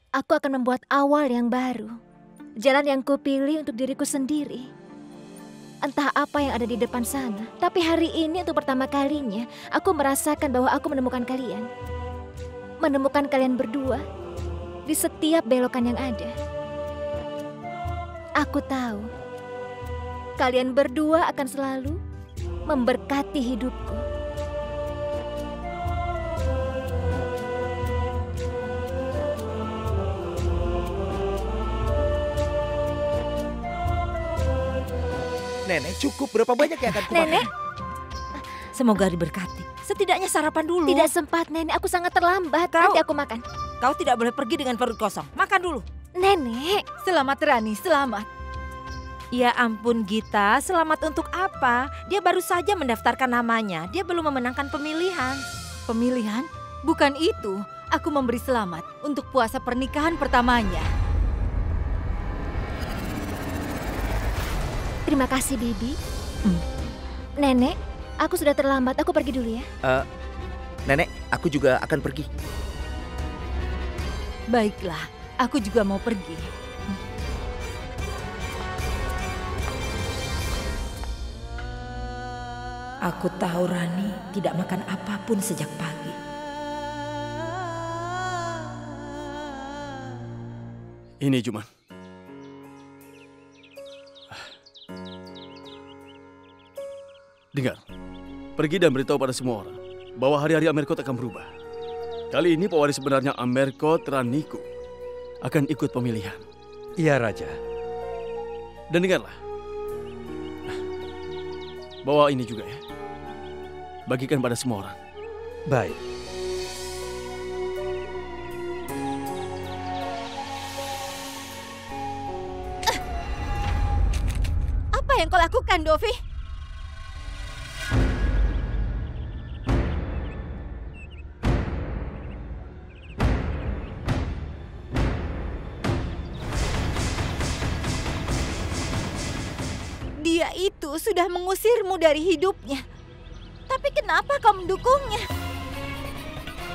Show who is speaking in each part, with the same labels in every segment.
Speaker 1: Aku akan membuat awal yang baru. Jalan yang kupilih untuk diriku sendiri. Entah apa yang ada di depan sana. Tapi hari ini untuk pertama kalinya, aku merasakan bahwa aku menemukan kalian. Menemukan kalian berdua di setiap belokan yang ada. Aku tahu, kalian berdua akan selalu memberkati hidupku.
Speaker 2: Nenek, cukup berapa banyak yang akan kumakan?
Speaker 1: Nenek,
Speaker 3: Semoga diberkati. Setidaknya sarapan dulu.
Speaker 1: tidak sempat Nenek, aku sangat terlambat.
Speaker 3: Kau-
Speaker 1: Nanti aku makan.
Speaker 3: Kau tidak boleh pergi dengan perut kosong. Makan dulu.
Speaker 1: Nenek,
Speaker 4: Selamat Rani, selamat.
Speaker 3: Ya ampun Gita, selamat untuk apa? Dia baru saja mendaftarkan namanya. Dia belum memenangkan pemilihan.
Speaker 4: Pemilihan? Bukan itu. Aku memberi selamat untuk puasa pernikahan pertamanya.
Speaker 1: terima kasih Bibi. Nenek, aku sudah terlambat. Aku pergi dulu ya.
Speaker 2: Nenek, aku juga akan pergi.
Speaker 4: Baiklah, aku juga mau pergi.
Speaker 3: Aku tahu Rani tidak makan apapun sejak pagi.
Speaker 5: Ini Juman. Dengar, pergi dan beritahu pada semua orang bahwa hari-hari Amerkot akan berubah. Kali ini pewaris sebenarnya Amerkot Raniku akan ikut pemilihan.
Speaker 6: Iya, Raja.
Speaker 5: Dan dengarlah, bawa ini juga ya. Bagikan pada semua orang.
Speaker 6: Baik.
Speaker 4: Apa yang kau lakukan, Dovi? Dia itu sudah mengusirmu dari hidupnya. Tapi kenapa kau mendukungnya?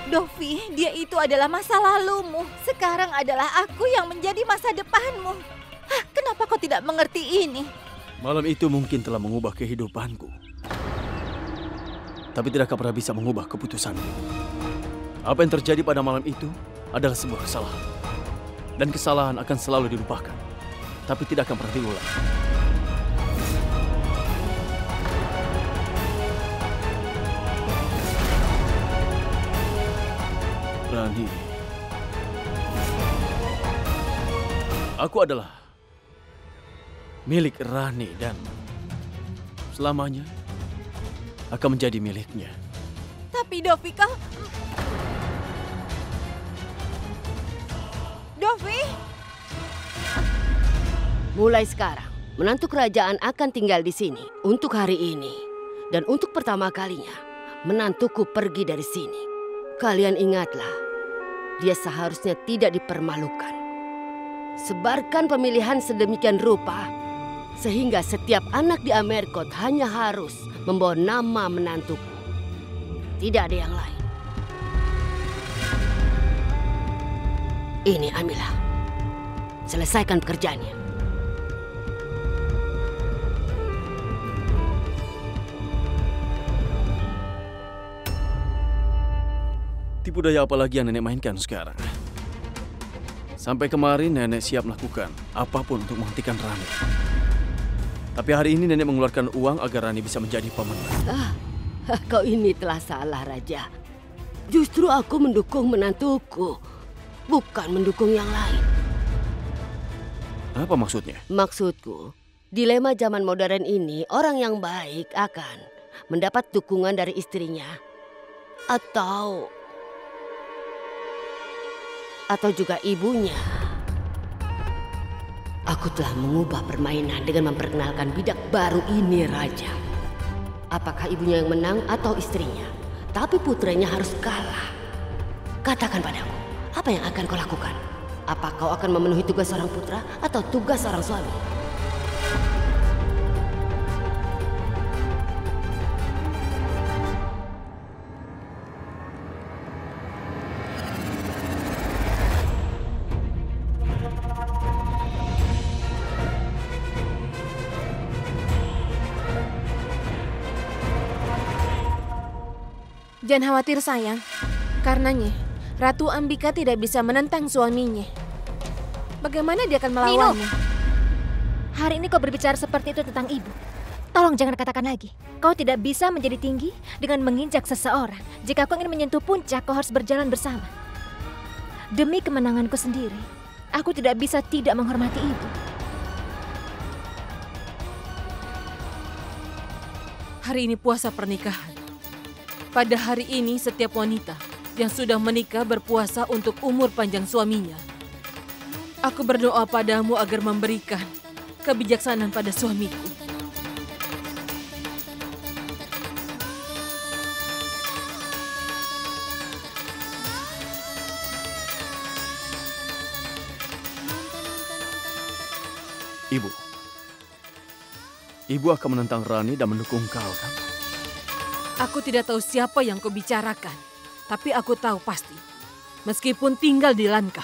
Speaker 4: Dovi, dia itu adalah masa lalumu. Sekarang adalah aku yang menjadi masa depanmu. Hah, kenapa kau tidak mengerti ini?
Speaker 5: Malam itu mungkin telah mengubah kehidupanku. Tapi tidak akan pernah bisa mengubah keputusanku. Apa yang terjadi pada malam itu adalah sebuah kesalahan. Dan kesalahan akan selalu dilupakan. Tapi tidak akan pernah diulang. Rani. Aku adalah milik Rani dan selamanya akan menjadi miliknya.
Speaker 4: Tapi Dovi, kau... Dovi?
Speaker 7: Mulai sekarang, menantu kerajaan akan tinggal di sini untuk hari ini. Dan untuk pertama kalinya, menantuku pergi dari sini. Kalian ingatlah, dia seharusnya tidak dipermalukan. Sebarkan pemilihan sedemikian rupa, sehingga setiap anak di Amerkot hanya harus membawa nama menantuku. Tidak ada yang lain. Ini Amila. Selesaikan pekerjaannya.
Speaker 5: Tipu daya apa lagi yang nenek mainkan sekarang? Sampai kemarin nenek siap melakukan apapun untuk menghentikan Rani. Tapi hari ini nenek mengeluarkan uang agar Rani bisa menjadi pemenang.
Speaker 7: Kau ini telah salah, Raja. Justru aku mendukung menantuku, bukan mendukung yang lain.
Speaker 5: Apa maksudnya?
Speaker 7: Maksudku, dilema zaman modern ini, orang yang baik akan mendapat dukungan dari istrinya. Atau juga ibunya. Aku telah mengubah permainan dengan memperkenalkan bidak baru ini, Raja. Apakah ibunya yang menang atau istrinya? Tapi putranya harus kalah. Katakan padaku, apa yang akan kau lakukan? Apa kau akan memenuhi tugas seorang putra atau tugas seorang suami?
Speaker 8: Jangan khawatir sayang, karenanya Ratu Ambika tidak bisa menentang suaminya. Bagaimana dia akan melawannya?
Speaker 1: Hari ini kau berbicara seperti itu tentang ibu. Tolong jangan katakan lagi. Kau tidak bisa menjadi tinggi dengan menginjak seseorang. Jika kau ingin menyentuh puncak, kau harus berjalan bersama. Demi kemenanganku sendiri, aku tidak bisa tidak menghormati ibu.
Speaker 8: Hari ini puasa pernikahan. Pada hari ini setiap wanita yang sudah menikah berpuasa untuk umur panjang suaminya. Aku berdoa padamu agar memberikan kebijaksanaan pada suamiku.
Speaker 5: Ibu akan menentang Rani dan mendukung kau, kan?
Speaker 8: Aku tidak tahu siapa yang kau bicarakan, tapi aku tahu pasti. Meskipun tinggal di Lanka,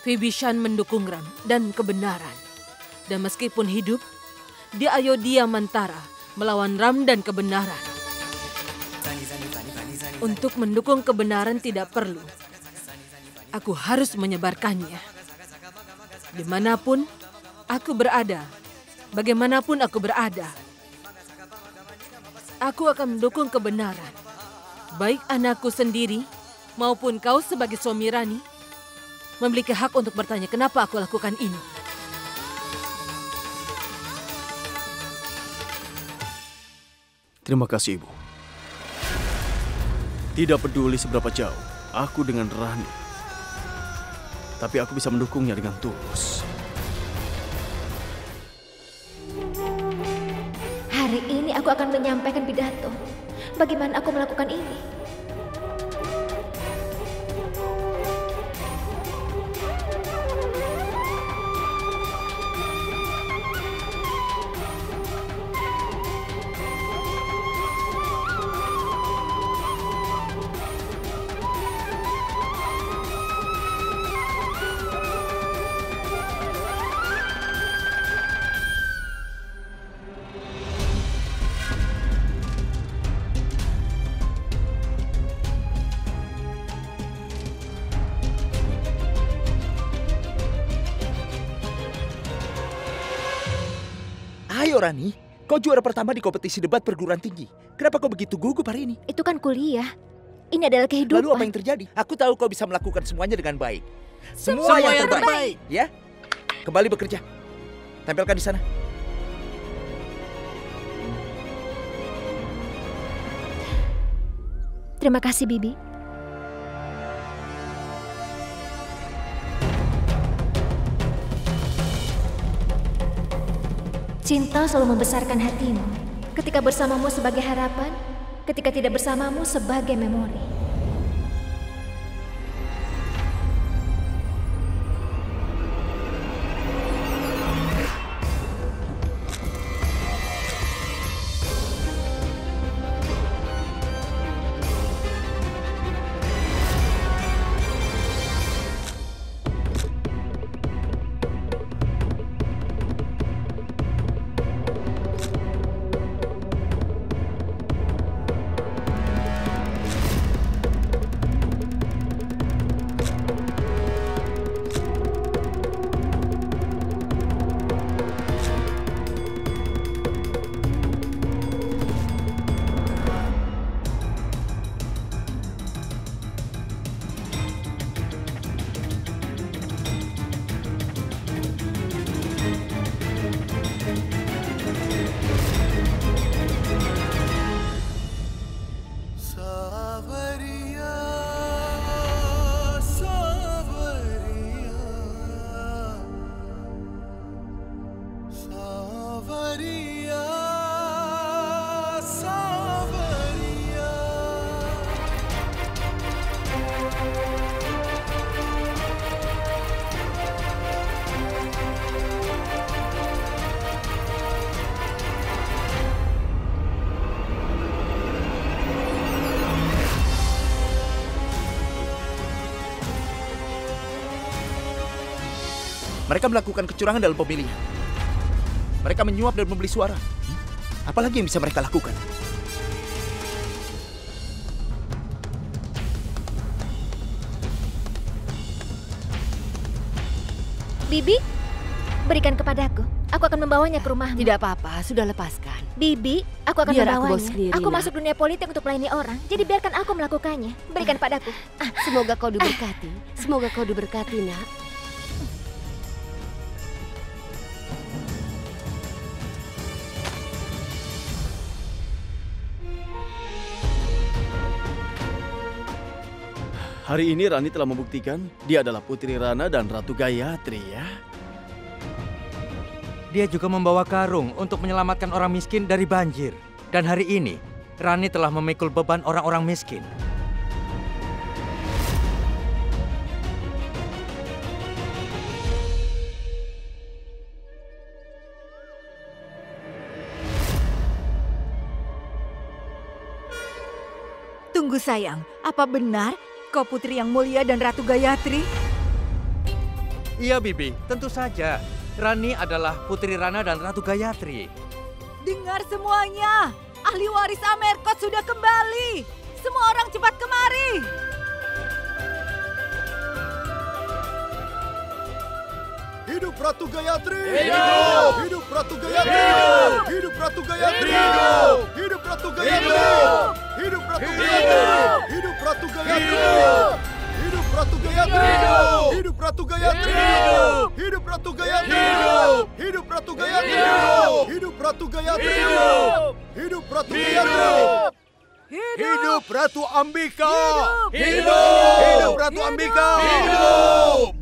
Speaker 8: Vibhishan mendukung Ram dan kebenaran. Dan meskipun hidup, di Ayodhya Mantara melawan Ram dan kebenaran. Untuk mendukung kebenaran tidak perlu. Aku harus menyebarkannya. Dimanapun aku berada, bagaimanapun aku berada, aku akan mendukung kebenaran. Baik anakku sendiri maupun kau sebagai suami Rani memiliki hak untuk bertanya kenapa aku lakukan ini.
Speaker 5: Terima kasih, Ibu. Tidak peduli seberapa jauh aku dengan Rani, tapi aku bisa mendukungnya dengan tulus.
Speaker 1: Hari ini aku akan menyampaikan pidato. Bagaimana aku melakukan ini?
Speaker 2: Ayo Rani, kau juara pertama di kompetisi debat perguruan tinggi. Kenapa kau begitu gugup hari ini?
Speaker 1: Itu kan kuliah. Ini adalah kehidupan.
Speaker 2: Lalu apa yang terjadi? Aku tahu kau bisa melakukan semuanya dengan baik.
Speaker 8: Semua yang terbaik.
Speaker 2: Ya, kembali bekerja. Tempelkan di sana.
Speaker 1: Terima kasih, Bibi. Cinta selalu membesarkan hatimu. Ketika bersamamu sebagai harapan, ketika tidak bersamamu sebagai memori.
Speaker 2: Mereka melakukan kecurangan dalam pemilihan. Mereka menyuap dan membeli suara. Apalagi yang bisa mereka lakukan?
Speaker 1: Bibi, berikan kepadaku. Aku akan membawanya ke rumahmu.
Speaker 7: Tidak apa-apa, sudah lepaskan.
Speaker 1: Bibi, aku akan
Speaker 7: Biar aku
Speaker 1: membawanya.
Speaker 7: bawa sendiri,
Speaker 1: Aku
Speaker 7: Nak.
Speaker 1: masuk dunia politik untuk melayani orang, jadi biarkan aku melakukannya. Berikan padaku.
Speaker 7: Semoga kau diberkati. Semoga kau diberkati, Nak.
Speaker 5: Hari ini Rani telah membuktikan dia adalah Putri Rana dan Ratu Gayatri ya.
Speaker 6: Dia juga membawa karung untuk menyelamatkan orang miskin dari banjir. Dan hari ini, Rani telah memikul beban orang-orang miskin.
Speaker 4: Tunggu sayang, apa benar kau putri yang mulia dan Ratu Gayatri?
Speaker 6: Iya, Bibi. Tentu saja. Rani adalah Putri Rana dan Ratu Gayatri.
Speaker 4: Dengar semuanya, ahli waris Amerkot sudah kembali. Semua orang cepat kemari.
Speaker 9: Hidup Ratu Gayatri!
Speaker 2: Hidup!
Speaker 9: Hidup Ratu Gayatri!
Speaker 2: Hidup!
Speaker 9: Hidup Ratu Gayatri!
Speaker 2: Hidup!
Speaker 9: Hidup Ratu Gayatri!
Speaker 2: Hidup!
Speaker 9: Hidup Ratu
Speaker 2: Hidup!
Speaker 9: Gayatri! Hidup Ratu Gayatri!
Speaker 2: Hidup!
Speaker 9: Hidup Ratu Gayatri!
Speaker 2: Hidup!
Speaker 9: Hidup Ratu Gayatri!
Speaker 2: Hidup!
Speaker 9: Hidup Ratu Gayatri!
Speaker 2: Hidup!
Speaker 9: Hidup Ratu Gayatri!
Speaker 2: Hidup!
Speaker 9: Hidup Ratu Gayatri!
Speaker 2: Hidup!
Speaker 9: Hidup Ratu Gayatri!
Speaker 2: Hidup Ratu Ambika!
Speaker 9: Hidup!
Speaker 2: Hidup Ratu Ambika! Hidup!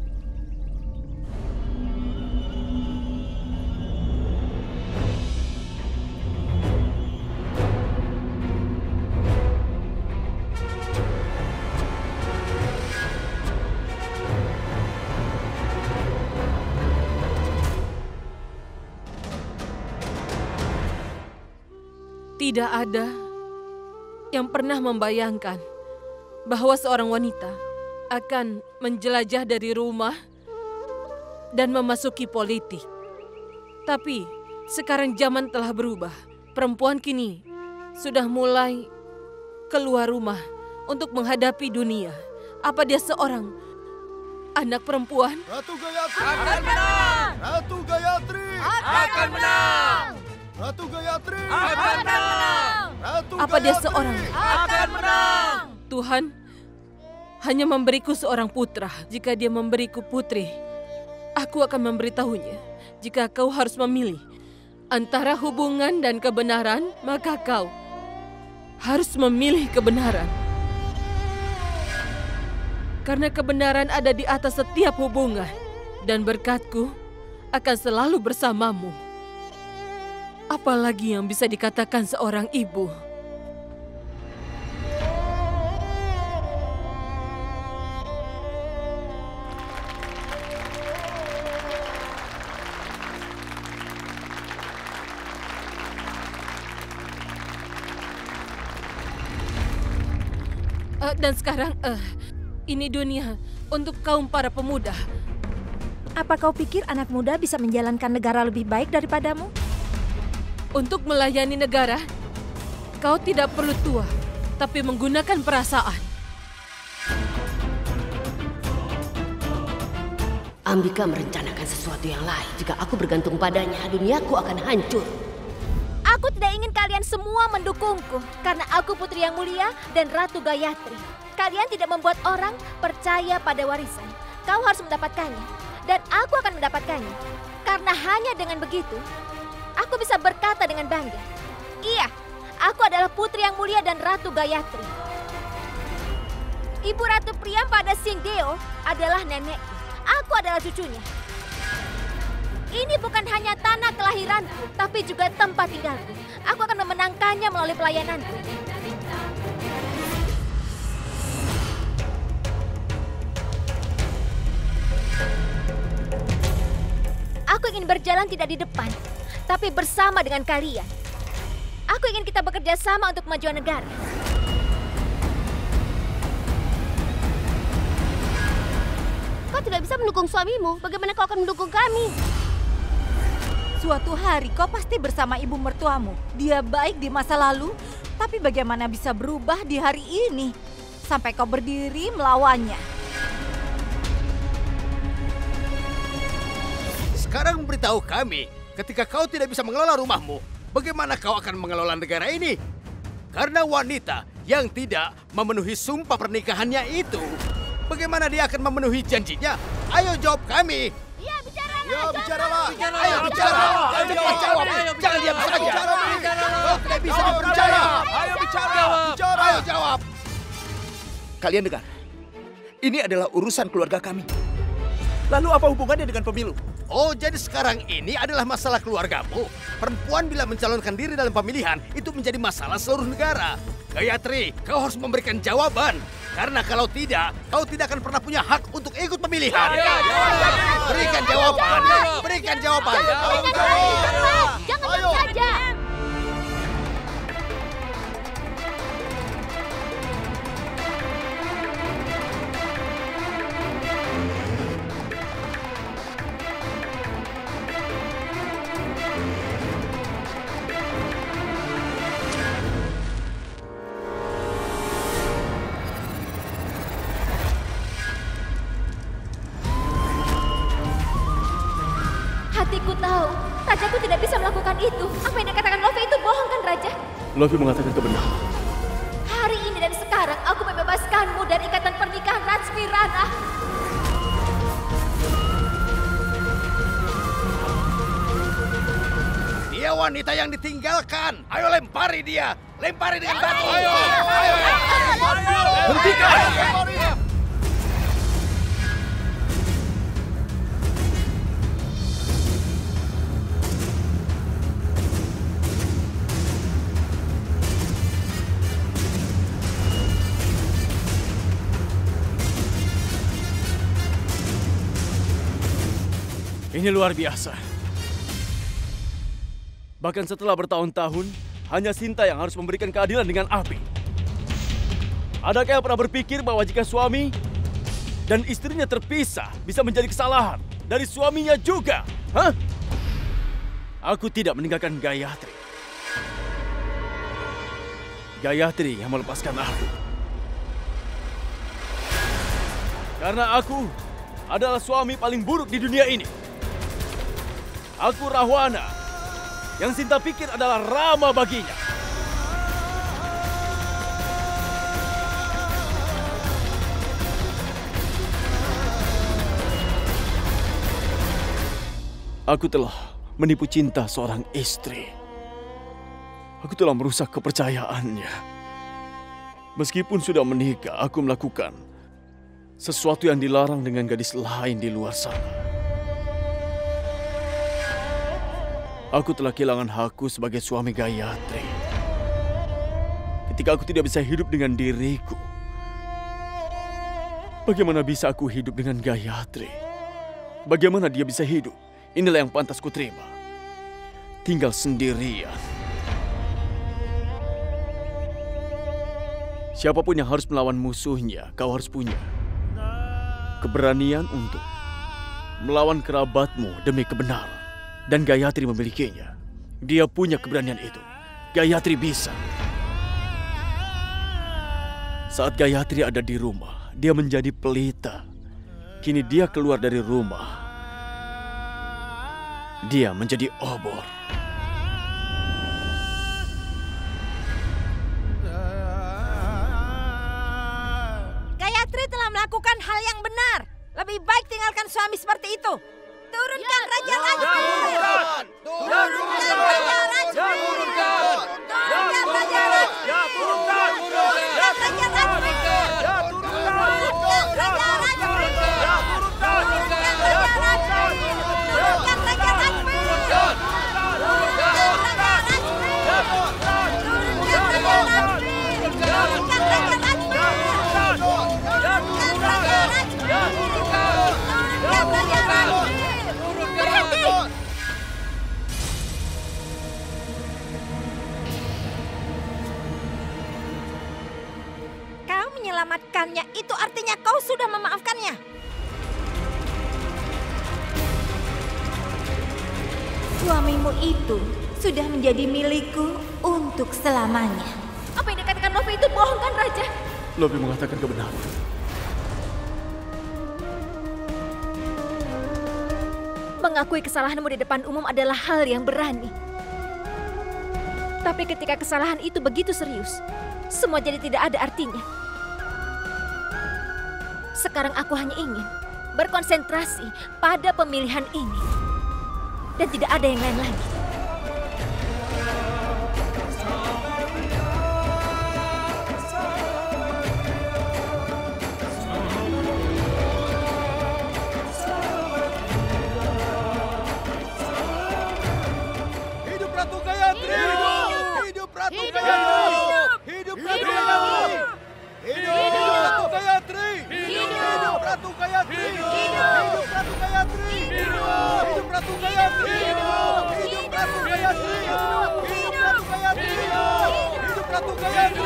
Speaker 8: Tidak ada yang pernah membayangkan bahwa seorang wanita akan menjelajah dari rumah dan memasuki politik. Tapi sekarang zaman telah berubah. Perempuan kini sudah mulai keluar rumah untuk menghadapi dunia. Apa dia seorang anak perempuan?
Speaker 9: Ratu Gayatri!
Speaker 2: Akan menang!
Speaker 9: Ratu Gayatri!
Speaker 2: Akan menang!
Speaker 9: Ratu Gayatri!
Speaker 2: Akan menang!
Speaker 9: Ratu
Speaker 8: Apa dia
Speaker 9: Gayatri!
Speaker 8: seorang?
Speaker 2: Akan menang!
Speaker 8: Tuhan hanya memberiku seorang putra. Jika dia memberiku putri, aku akan memberitahunya. Jika kau harus memilih antara hubungan dan kebenaran, maka kau harus memilih kebenaran. Karena kebenaran ada di atas setiap hubungan. Dan berkatku akan selalu bersamamu. Apalagi yang bisa dikatakan seorang ibu? Dan sekarang, ini dunia untuk kaum para pemuda.
Speaker 4: Apa kau pikir anak muda bisa menjalankan negara lebih baik daripadamu?
Speaker 8: Untuk melayani negara, kau tidak perlu tua, tapi menggunakan perasaan.
Speaker 7: Ambika merencanakan sesuatu yang lain. Jika aku bergantung padanya, duniaku akan hancur.
Speaker 1: Aku tidak ingin kalian semua mendukungku karena aku putri yang mulia dan Ratu Gayatri. Kalian tidak membuat orang percaya pada warisan. Kau harus mendapatkannya dan aku akan mendapatkannya. Karena hanya dengan begitu, aku bisa berkata dengan bangga, iya, aku adalah putri yang mulia dan Ratu Gayatri. Ibu Ratu Priam pada Singdeo adalah nenekku. Aku adalah cucunya. Ini bukan hanya tanah kelahiranku, tapi juga tempat tinggalku. Aku akan memenangkannya melalui pelayananku. Aku ingin berjalan tidak di depan, tapi bersama dengan kalian. Aku ingin kita bekerja sama untuk kemajuan negara.
Speaker 7: Kau tidak bisa mendukung suamimu. Bagaimana kau akan mendukung kami?
Speaker 4: Suatu hari kau pasti bersama ibu mertuamu. Dia baik di masa lalu, tapi bagaimana bisa berubah di hari ini? Sampai kau berdiri melawannya.
Speaker 10: Sekarang beritahu kami, ketika kau tidak bisa mengelola rumahmu, bagaimana kau akan mengelola negara ini? Karena wanita yang tidak memenuhi sumpah pernikahannya itu, bagaimana dia akan memenuhi janjinya? Ayo jawab kami.
Speaker 4: Iya, bicaralah.
Speaker 9: Ya, bicaralah.
Speaker 10: Ayo bicara. Cepat jawab. Jangan diam saja. Kau tidak bisa berbicara.
Speaker 9: Ayo bicara. Bicara.
Speaker 10: Ayo jawab.
Speaker 2: Kalian dengar, ini adalah urusan keluarga kami. Lalu apa hubungannya dengan pemilu?
Speaker 10: Oh, jadi sekarang ini adalah masalah keluargamu. Perempuan bila mencalonkan diri dalam pemilihan, itu menjadi masalah seluruh negara. Gayatri, kau harus memberikan jawaban. Karena kalau tidak, kau tidak akan pernah punya hak untuk ikut pemilihan. Berikan jawaban. Berikan jawaban.
Speaker 4: Jangan diam saja.
Speaker 1: Hatiku tahu, rajaku tidak bisa melakukan itu. Apa yang dikatakan Lofi itu bohong kan, Raja?
Speaker 5: Lofi mengatakan kebenaran.
Speaker 1: Hari ini dan sekarang aku membebaskanmu dari ikatan pernikahan Ratsmi Rana.
Speaker 10: Dia wanita yang ditinggalkan. Ayo lempari dia. Lempari dengan batu. Ayo.
Speaker 5: Hentikan! Ini luar biasa. Bahkan setelah bertahun-tahun, hanya Sinta yang harus memberikan keadilan dengan api. Adakah yang pernah berpikir bahwa jika suami dan istrinya terpisah bisa menjadi kesalahan dari suaminya juga? Hah? Aku tidak meninggalkan Gayatri. Gayatri yang melepaskan aku. Karena aku adalah suami paling buruk di dunia ini. Aku Rahwana, yang Sinta pikir adalah Rama baginya. Aku telah menipu cinta seorang istri. Aku telah merusak kepercayaannya. Meskipun sudah menikah, aku melakukan sesuatu yang dilarang dengan gadis lain di luar sana. Aku telah kehilangan hakku sebagai suami Gayatri. Ketika aku tidak bisa hidup dengan diriku, bagaimana bisa aku hidup dengan Gayatri? Bagaimana dia bisa hidup? Inilah yang pantas kuterima. Tinggal sendirian. Siapapun yang harus melawan musuhnya, kau harus punya keberanian untuk melawan kerabatmu demi kebenaran. Dan Gayatri memilikinya. Dia punya keberanian itu. Gayatri bisa. Saat Gayatri ada di rumah, dia menjadi pelita. Kini dia keluar dari rumah. Dia menjadi obor.
Speaker 3: Gayatri telah melakukan hal yang benar. Lebih baik tinggalkan suami seperti itu. Turunkan Raja Rajmi! Turunkan Raja Rajmi! Turunkan Raja Rajmi! Turunkan Raja Rajmi! Turunkan Raja Rajmi! Turunkan Raja Rajmi! Turunkan Raja Rajmi! Turunkan Raja Rajmi! Turunkan Raja Rajmi! Turunkan Raja Rajmi! Turunkan Raja Rajmi! Turunkan Raja Rajmi! Berhenti! Kau menyelamatkannya, itu artinya kau sudah memaafkannya.
Speaker 4: Suamimu itu sudah menjadi milikku untuk selamanya.
Speaker 1: Apa yang dikatakan Lofi itu bohong kan, Raja?
Speaker 5: Lofi mengatakan kebenaran.
Speaker 1: Mengakui kesalahanmu di depan umum adalah hal yang berani. Tapi ketika kesalahan itu begitu serius, semua jadi tidak ada artinya. Sekarang aku hanya ingin berkonsentrasi pada pemilihan ini. Dan tidak ada yang lain lagi.
Speaker 9: Hidup Ratu Gayatri! Hidup Ratu Gayatri! Hidup Ratu Gayatri! Hidup Ratu Gayatri! Hidup Ratu Gayatri! Hidup Ratu Gayatri! Hidup Ratu Gayatri! Hidup Ratu Gayatri! Hidup Ratu Gayatri! Hidup Ratu Gayatri! Hidup Ratu Gayatri!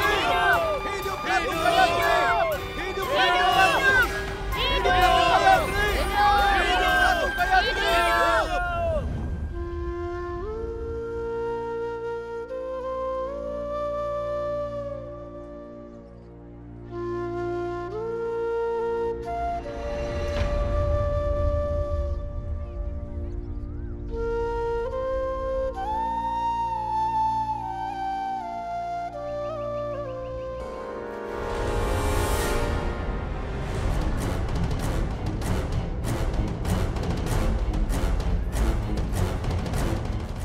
Speaker 9: Hidup Ratu Gayatri! Hidup Ratu Gayatri! Hidup Ratu Gayatri!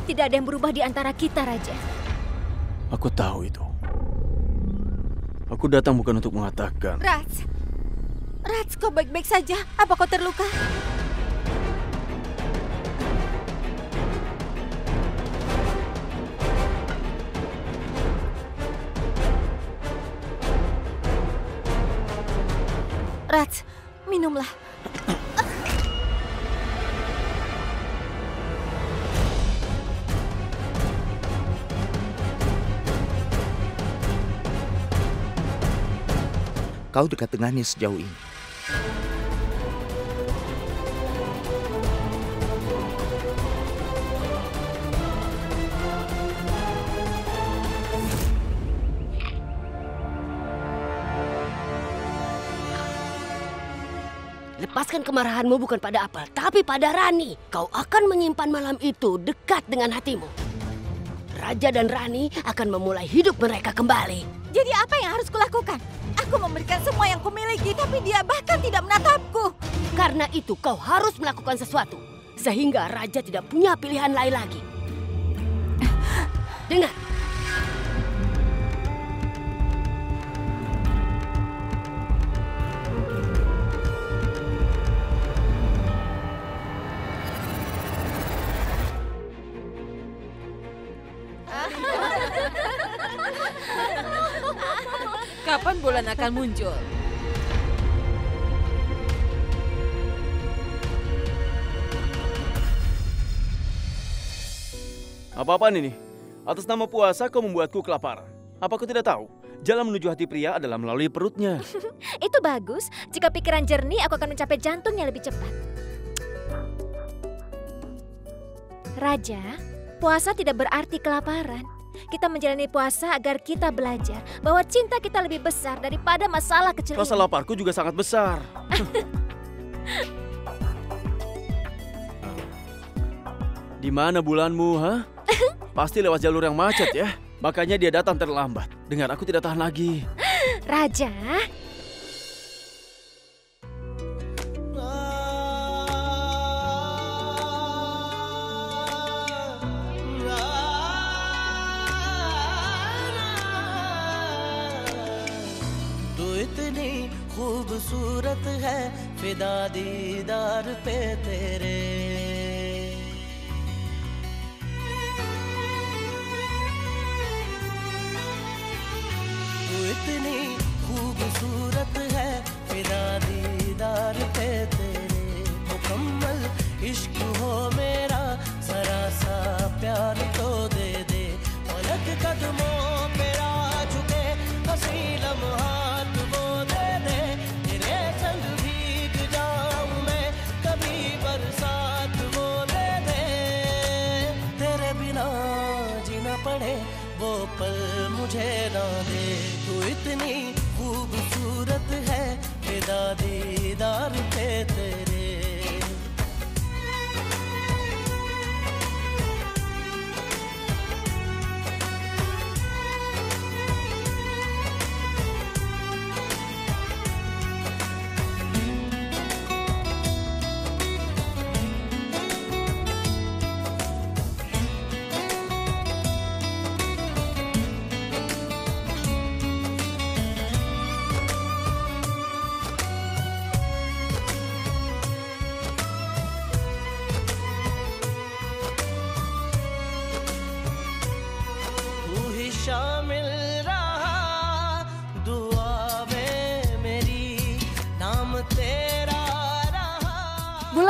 Speaker 1: Tidak ada yang berubah di antara kita, Raja.
Speaker 5: Aku tahu itu. Aku datang bukan untuk mengatakan.
Speaker 4: Rats, kau baik-baik saja? Apa kau terluka? Rats, minumlah.
Speaker 2: Kau dekat dengannya sejauh ini.
Speaker 7: Lepaskan kemarahanmu bukan pada Apel, tapi pada Rani. Kau akan menyimpan malam itu dekat dengan hatimu. Raja dan Rani akan memulai hidup mereka kembali.
Speaker 4: Jadi apa yang harus kulakukan? Aku memberikan semua yang kumiliki, tapi dia bahkan tidak menatapku.
Speaker 7: Karena itu kau harus melakukan sesuatu, sehingga Raja tidak punya pilihan lain lagi. Dengar.
Speaker 8: Kapan bulan akan muncul?
Speaker 5: Apa-apaan ini? Atas nama puasa kau membuatku kelaparan. Apa kau tidak tahu? Jalan menuju hati pria adalah melalui perutnya.
Speaker 1: Itu bagus. Jika pikiran jernih, aku akan mencapai jantungnya lebih cepat. Raja, puasa tidak berarti kelaparan. Kita menjalani puasa agar kita belajar bahwa cinta kita lebih besar daripada masalah kecil
Speaker 5: Rasa
Speaker 1: ini.
Speaker 5: laparku juga sangat besar. Di mana bulanmu, ha? Pasti lewat jalur yang macet ya. Makanya dia datang terlambat. Dengar, aku tidak tahan lagi.
Speaker 1: Raja,
Speaker 11: खूबसूरत है फिदा दीदार पे तेरे तू इतनी खूबसूरत है फिदा दीदार पे तेरे मुकम्मल इश्क हो मेरा जरा सा प्यार तो दे दे पलक कदमों पे आ चुके हंसी लम्हात वो दे दे तेरे संग भीग जाऊं मैं कभी बरसात वो दे दे तेरे बिना जीना पड़े वो पल मुझे ना दे तू इतनी खूबसूरत है फिदा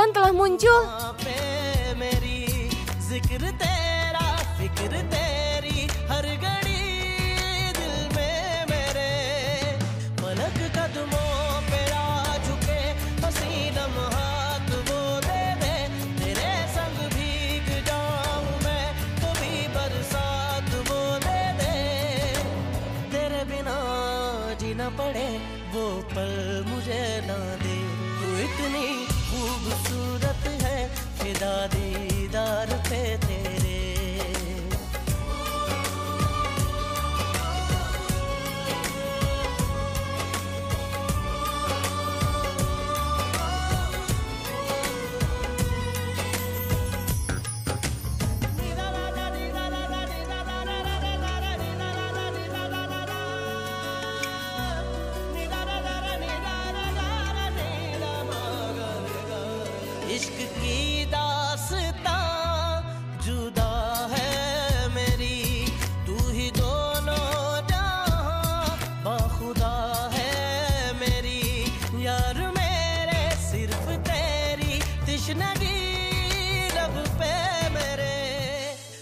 Speaker 8: Tuhan telah muncul.
Speaker 11: पड़े वो पल मुझे ना दे तू इतनी खूबसूरत है फिदा दीदार पे तेरे इश्क की दास्तां जुदा है मेरी तू ही दोनों जहां बाखुदा है मेरी यार मेरे सिर्फ तेरी तिश्नगी लब पे मेरे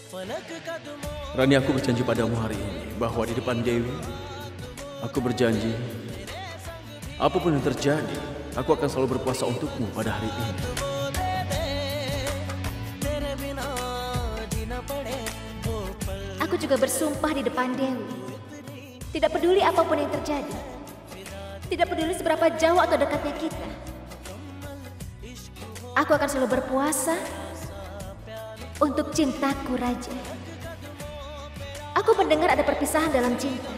Speaker 11: फलक कदमों.
Speaker 5: Rani, aku berjanji padamu hari ini bahwa di depan Dewi, aku berjanji apapun yang terjadi, aku akan selalu berpuasa untukmu pada hari ini.
Speaker 1: Aku juga bersumpah di depan Dewi. Tidak peduli apapun yang terjadi. Tidak peduli seberapa jauh atau dekatnya kita. Aku akan selalu berpuasa untuk cintaku, Raja. Aku mendengar ada perpisahan dalam cinta.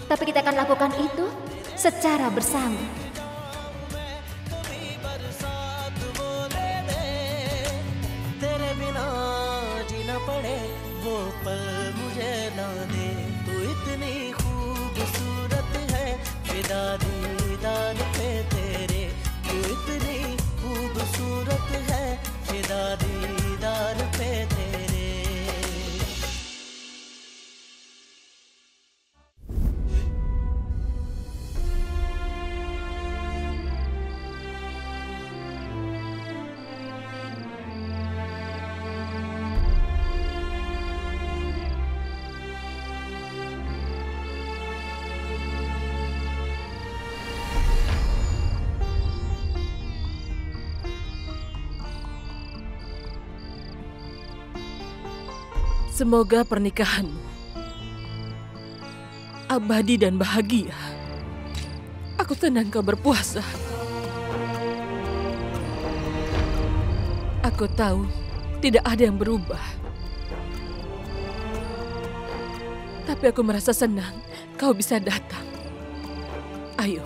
Speaker 1: Tapi kita akan lakukan itu secara bersama.
Speaker 11: पड़े वो पल मुझे ना दे तू इतनी खूबसूरत है फिदा दीदार पे तेरे तू इतनी खूबसूरत है फिदा दीदार पे तेरे.
Speaker 8: Semoga pernikahanmu abadi dan bahagia. Aku senang kau berpuasa. Aku tahu tidak ada yang berubah. Tapi aku merasa senang kau bisa datang. Ayo,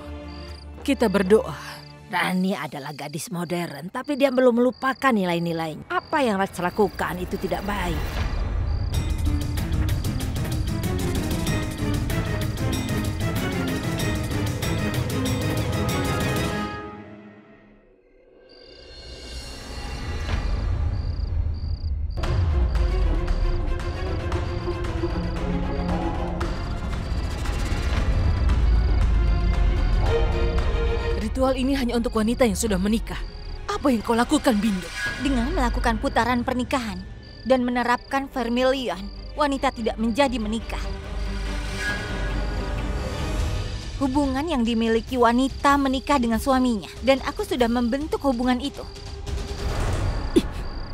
Speaker 8: kita berdoa.
Speaker 3: Rani adalah gadis modern, tapi dia belum melupakan nilai-nilainya. Apa yang Raj lakukan itu tidak baik.
Speaker 8: Ritual ini hanya untuk wanita yang sudah menikah. Apa yang kau lakukan, Bindo?
Speaker 4: Dengan melakukan putaran pernikahan dan menerapkan vermilion, wanita tidak menjadi menikah. Hubungan yang dimiliki wanita menikah dengan suaminya, dan aku sudah membentuk hubungan itu.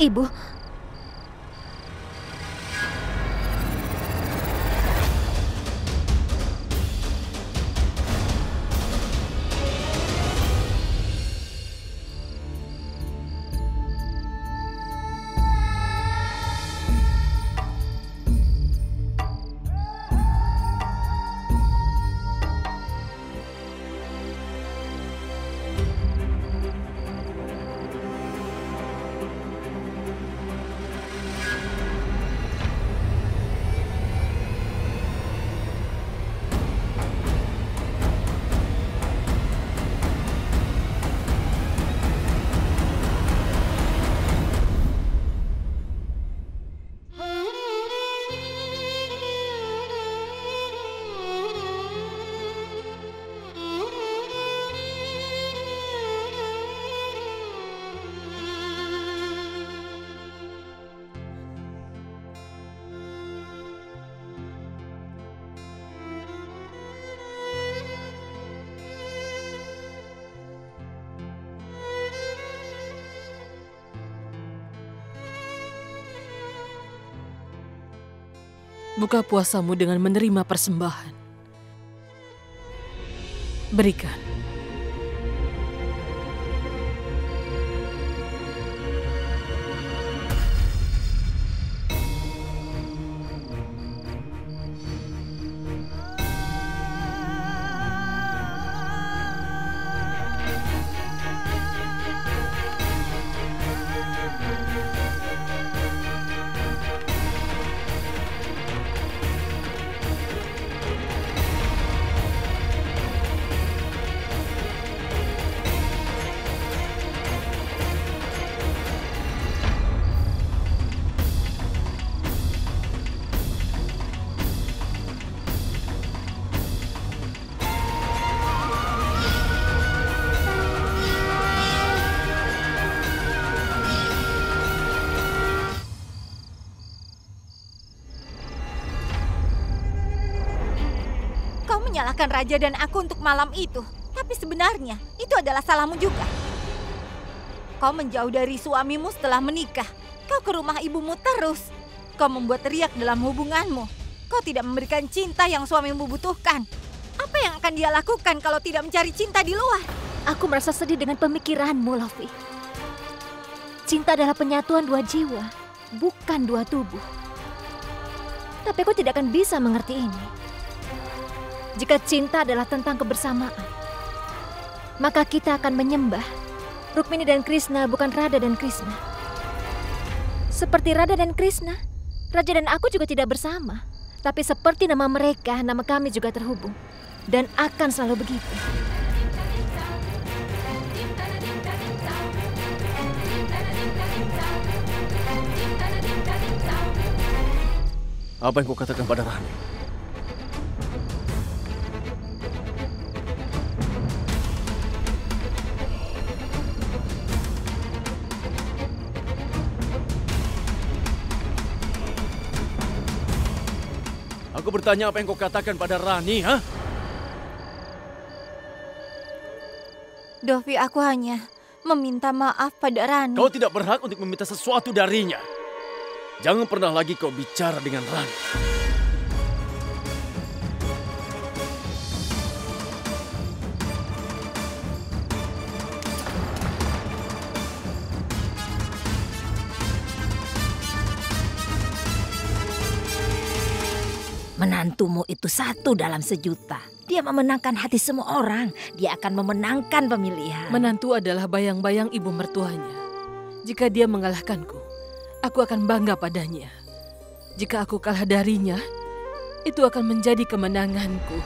Speaker 1: Ibu,
Speaker 8: Buka puasamu dengan menerima persembahan. Berikan.
Speaker 4: Menyalahkan raja dan aku untuk malam itu. Tapi sebenarnya itu adalah salahmu juga. Kau menjauh dari suamimu setelah menikah. Kau ke rumah ibumu terus. Kau membuat teriak dalam hubunganmu. Kau tidak memberikan cinta yang suamimu butuhkan. Apa yang akan dia lakukan kalau tidak mencari cinta di luar?
Speaker 1: Aku merasa sedih dengan pemikiranmu, Lofi. Cinta adalah penyatuan dua jiwa, bukan dua tubuh. Tapi aku tidak akan bisa mengerti ini. Jika cinta adalah tentang kebersamaan, maka kita akan menyembah Rukmini dan Krishna, bukan Radha dan Krishna. Seperti Radha dan Krishna, Raja dan aku juga tidak bersama. Tapi seperti nama mereka, nama kami juga terhubung. Dan akan selalu begitu.
Speaker 5: Apa yang kau katakan pada Rani? Aku bertanya apa yang kau katakan pada Rani, ha?
Speaker 4: Dovi, aku hanya meminta maaf pada Rani.
Speaker 5: Kau tidak berhak untuk meminta sesuatu darinya. Jangan pernah lagi kau bicara dengan Rani.
Speaker 3: Menantumu itu satu dalam sejuta. Dia memenangkan hati semua orang. Dia akan memenangkan pemilihan.
Speaker 8: Menantu adalah bayang-bayang ibu mertuanya. Jika dia mengalahkanku, aku akan bangga padanya. Jika aku kalah darinya, itu akan menjadi kemenanganku.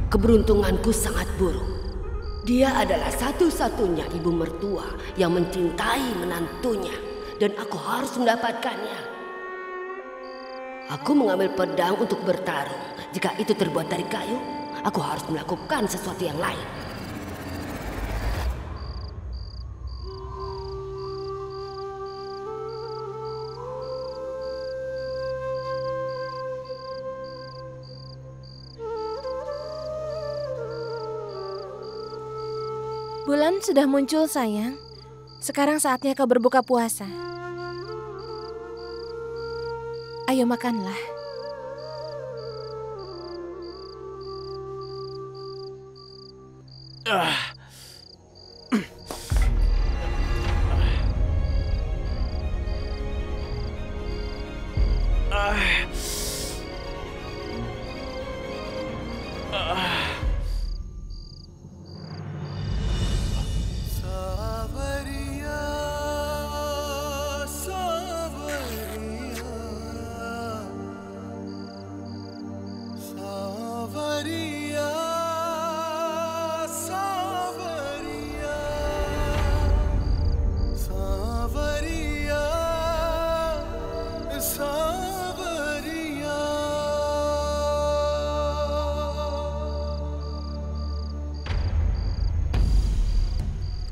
Speaker 7: Keberuntunganku sangat buruk. Dia adalah satu-satunya ibu mertua yang mencintai menantunya. Dan aku harus mendapatkannya. Aku mengambil pedang untuk bertarung. Jika itu terbuat dari kayu, aku harus melakukan sesuatu yang lain.
Speaker 1: Bulan sudah muncul, sayang. Sekarang saatnya kau berbuka puasa. Ayo makanlah.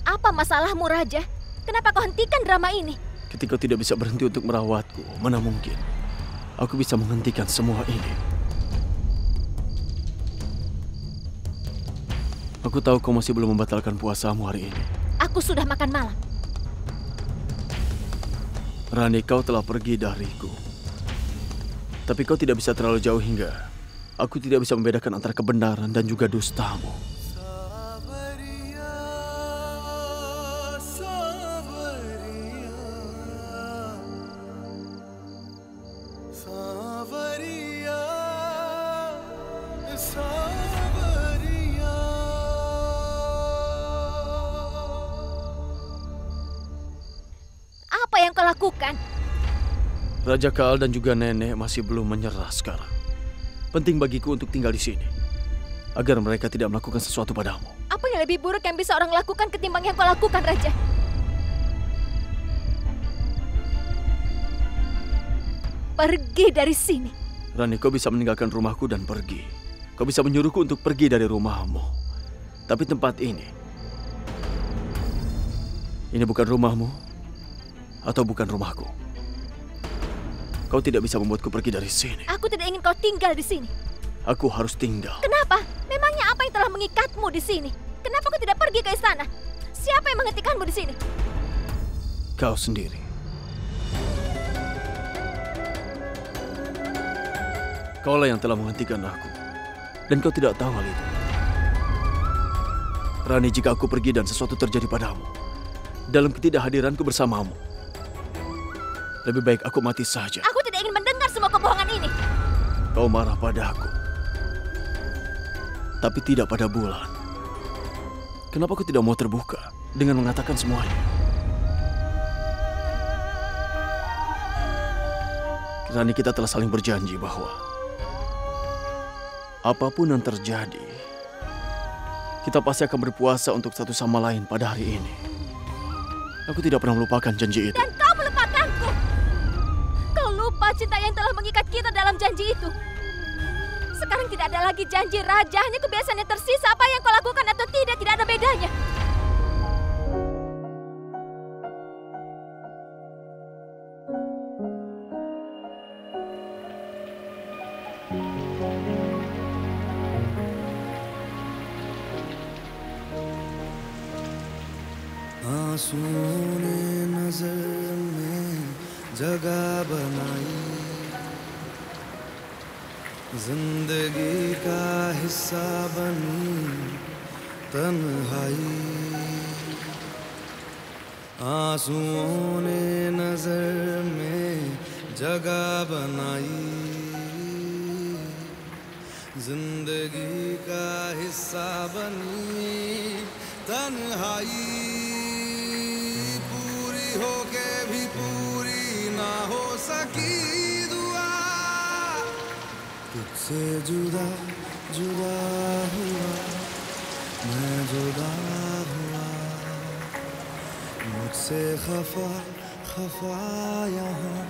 Speaker 1: Apa masalahmu, Raja? Kenapa kau hentikan drama ini?
Speaker 5: Ketika kau tidak bisa berhenti untuk merawatku, mana mungkin aku bisa menghentikan semua ini. Aku tahu kau masih belum membatalkan puasamu hari ini.
Speaker 1: Aku sudah makan malam.
Speaker 5: Rani, kau telah pergi dariku. Tapi kau tidak bisa terlalu jauh hingga aku tidak bisa membedakan antara kebenaran dan juga dustamu.
Speaker 1: Apa yang kau lakukan?
Speaker 5: Raja Kaal dan juga nenek masih belum menyerah sekarang. Penting bagiku untuk tinggal di sini, agar mereka tidak melakukan sesuatu padamu.
Speaker 1: Apa yang lebih buruk yang bisa orang lakukan ketimbang yang kau lakukan, Raja? Pergi dari sini.
Speaker 5: Rani, kau bisa meninggalkan rumahku dan pergi. Kau bisa menyuruhku untuk pergi dari rumahmu. Tapi tempat ini bukan rumahmu atau bukan rumahku. Kau tidak bisa membuatku pergi dari sini.
Speaker 1: Aku tidak ingin kau tinggal di sini.
Speaker 5: Aku harus tinggal.
Speaker 1: Kenapa? Memangnya apa yang telah mengikatmu di sini? Kenapa kau tidak pergi ke istana? Siapa yang menghentikanmu di sini?
Speaker 5: Kau sendiri. Kaulah yang telah menghentikan aku. Dan kau tidak tahu hal itu. Rani, jika aku pergi dan sesuatu terjadi padamu, dalam ketidakhadiranku bersamamu, lebih baik aku mati saja.
Speaker 1: Aku tidak ingin mendengar semua kebohongan ini.
Speaker 5: Kau marah padaku, tapi tidak pada Bulan. Kenapa kau tidak mau terbuka dengan mengatakan semuanya? Rani, kita telah saling berjanji bahwa apapun yang terjadi, kita pasti akan berpuasa untuk satu sama lain pada hari ini. Aku tidak pernah melupakan janji itu.
Speaker 1: Dan kau melupakanku. Kau lupa cinta yang telah mengikat kita dalam janji itu. Sekarang tidak ada lagi janji raja, hanya kebiasaan yang tersisa. Apa yang kau lakukan atau tidak ada bedanya.
Speaker 11: आंसुओं ने नजर में जगह बनाई, जिंदगी का हिस्सा बनी तन्हाई। आंसुओं ने नजर में जगह बनाई, जिंदगी का हिस्सा बनी तन्हाई। होके भी पूरी ना हो सकी दुआ, तुझसे जुदा जुदा हुआ मैं, जुदा हुआ मुझसे खफा खफा यहाँ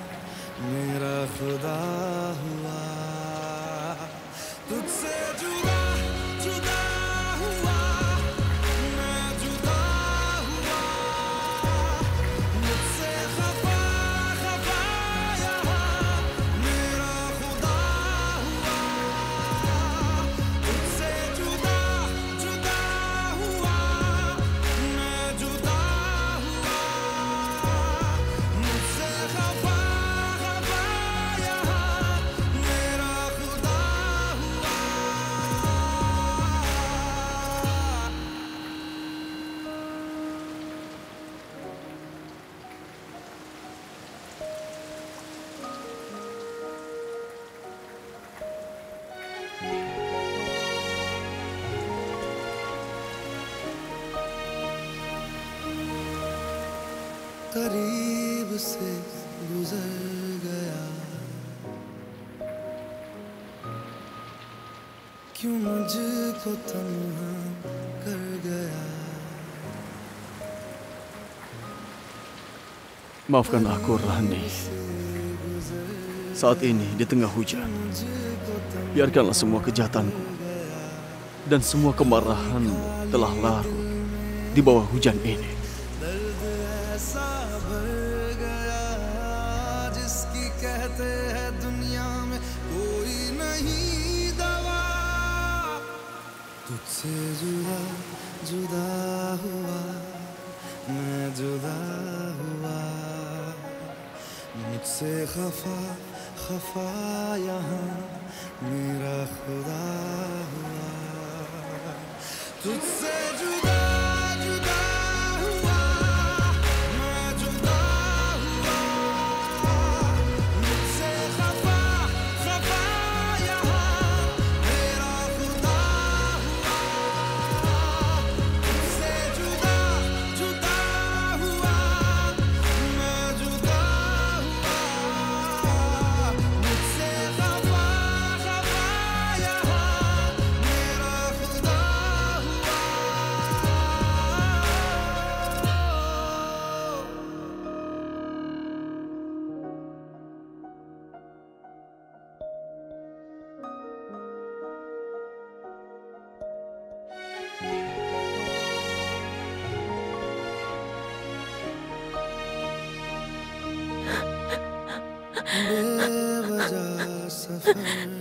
Speaker 11: मेरा खुदा हुआ। तुझसे जुदा जुदा करीब से गुजर गया, क्यों मुझको तन्हा कर गया।
Speaker 5: Maafkan aku, Rani. Saat ini di tengah hujan, biarkanlah semua kejahatanku dan semua kemarahanmu telah larut di bawah hujan ini.
Speaker 11: कहते हैं दुनिया में कोई नहीं दवा, तुझसे जुदा जुदा हुआ मैं, जुदा हुआ मुझसे खफा
Speaker 9: खफा यहाँ मेरा खुदा हुआ, तुझसे जुदा जुदा हुआ, मैं जुदा हुआ, मुझसे खफा खफा यहाँ मेरा खुदा हुआ, तुझसे जुदा जुदा हुआ, मैं जुदा हुआ, मुझसे खफा खफा यहाँ मेरा खुदा हुआ। बेवजह सफर